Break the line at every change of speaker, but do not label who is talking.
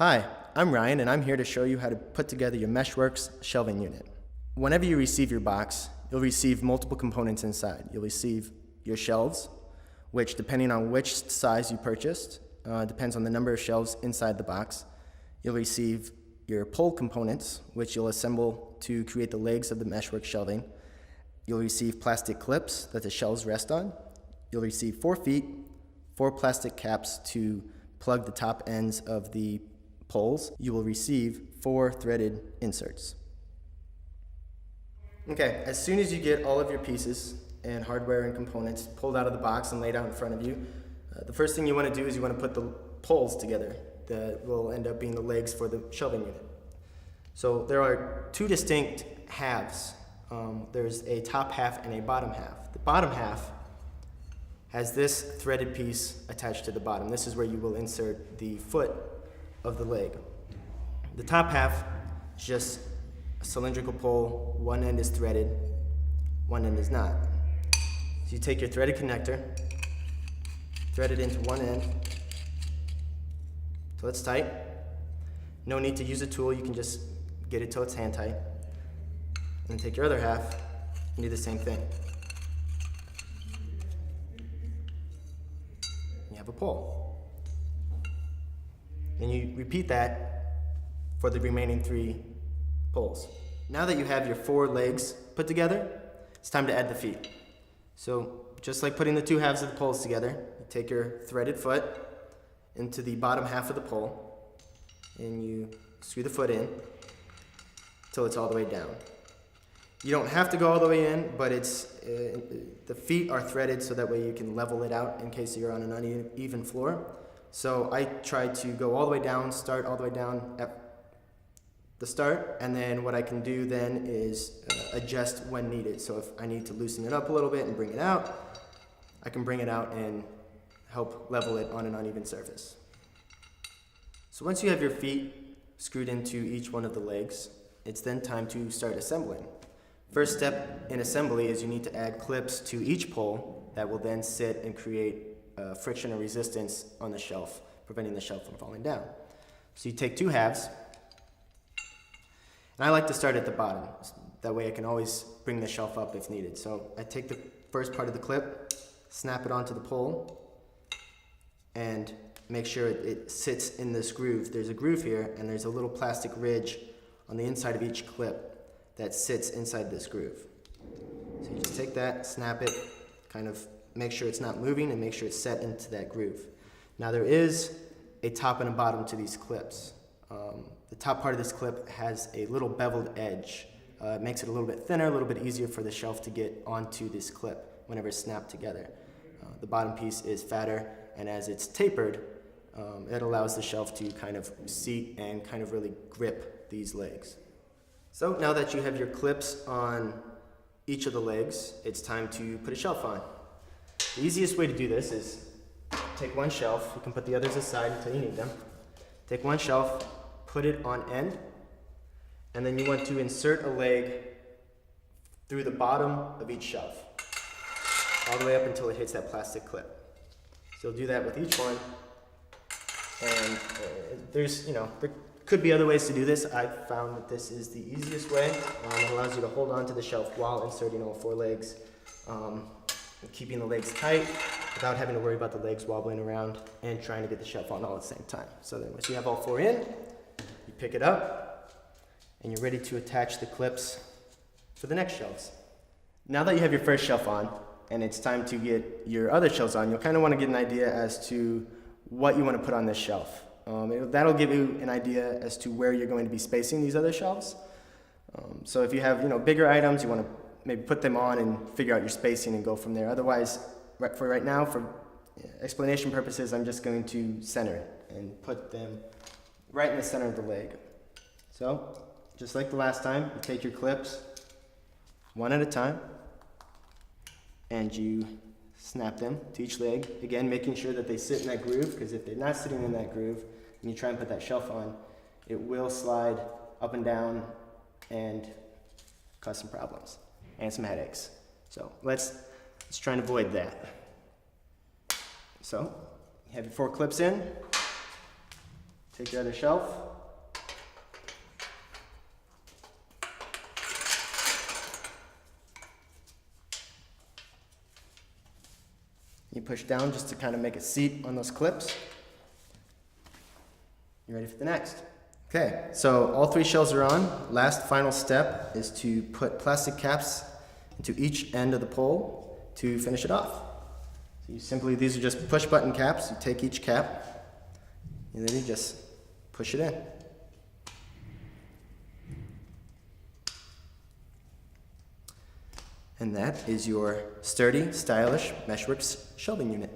Hi, I'm Ryan and I'm here to show you how to put together your MeshWorks shelving unit. Whenever you receive your box, you'll receive multiple components inside. You'll receive your shelves, which depending on which size you purchased, depends on the number of shelves inside the box. You'll receive your pole components, which you'll assemble to create the legs of the MeshWorks shelving. You'll receive plastic clips that the shelves rest on. You'll receive 4 feet, 4 plastic caps to plug the top ends of the poles. You will receive 4 threaded inserts. Okay, as soon as you get all of your pieces and hardware and components pulled out of the box and laid out in front of you, the first thing you want to do is you want to put the poles together that will end up being the legs for the shelving unit. So there are 2 distinct halves. There's a top half and a bottom half. The bottom half has this threaded piece attached to the bottom. This is where you will insert the foot of the leg. The top half is just a cylindrical pole. One end is threaded, one end is not. So you take your threaded connector, thread it into one end till it's tight. No need to use a tool, you can just get it till it's hand tight. And then take your other half and do the same thing. You have a pole. And you repeat that for the remaining 3 poles. Now that you have your 4 legs put together, it's time to add the feet. So just like putting the 2 halves of the poles together, you take your threaded foot into the bottom half of the pole and you screw the foot in till it's all the way down. You don't have to go all the way in, but the feet are threaded so that way you can level it out in case you're on an uneven floor. So I try to go all the way down, start all the way down at the start, and then what I can do then is adjust when needed. So if I need to loosen it up a little bit and bring it out, I can bring it out and help level it on an uneven surface. So once you have your feet screwed into each one of the legs, it's then time to start assembling. First step in assembly is you need to add clips to each pole that will then sit and create friction or resistance on the shelf, preventing the shelf from falling down. So you take 2 halves, and I like to start at the bottom. That way I can always bring the shelf up if needed. So I take the first part of the clip, snap it onto the pole, and make sure it sits in this groove. There's a groove here, and there's a little plastic ridge on the inside of each clip that sits inside this groove. So you just take that, snap it, kind of make sure it's not moving and make sure it's set into that groove. Now there is a top and a bottom to these clips. The top part of this clip has a little beveled edge. It makes it a little bit thinner, a little bit easier for the shelf to get onto this clip whenever it's snapped together. The bottom piece is fatter, and as it's tapered, it allows the shelf to kind of seat and kind of really grip these legs. So now that you have your clips on each of the legs, it's time to put a shelf on. The easiest way to do this is take one shelf, you can put the others aside until you need them. Take one shelf, put it on end, and then you want to insert a leg through the bottom of each shelf, all the way up until it hits that plastic clip. So you'll do that with each one, and there could be other ways to do this. I've found that this is the easiest way. It allows you to hold on to the shelf while inserting all 4 legs. Keeping the legs tight without having to worry about the legs wobbling around and trying to get the shelf on all at the same time. So then once you have all 4 in, you pick it up and you're ready to attach the clips for the next shelves. Now that you have your first shelf on and it's time to get your other shelves on, you'll kind of want to get an idea as to what you want to put on this shelf. That'll give you an idea as to where you're going to be spacing these other shelves. So if you have bigger items, you want to maybe put them on and figure out your spacing and go from there. Otherwise, for right now, for explanation purposes, I'm just going to center it and put them right in the center of the leg. So, just like the last time, you take your clips one at a time and you snap them to each leg. Again, making sure that they sit in that groove, because if they're not sitting in that groove and you try and put that shelf on, it will slide up and down and cause some problems and some headaches. So let's try and avoid that. So you have your 4 clips in, Take your other shelf. You push down just to kind of make a seat on those clips. You're ready for the next. Okay, so all 3 shelves are on. Last final step is to put plastic caps into each end of the pole to finish it off. So you simply, these are just push button caps. You take each cap and then you just push it in. And that is your sturdy, stylish MeshWorks shelving unit.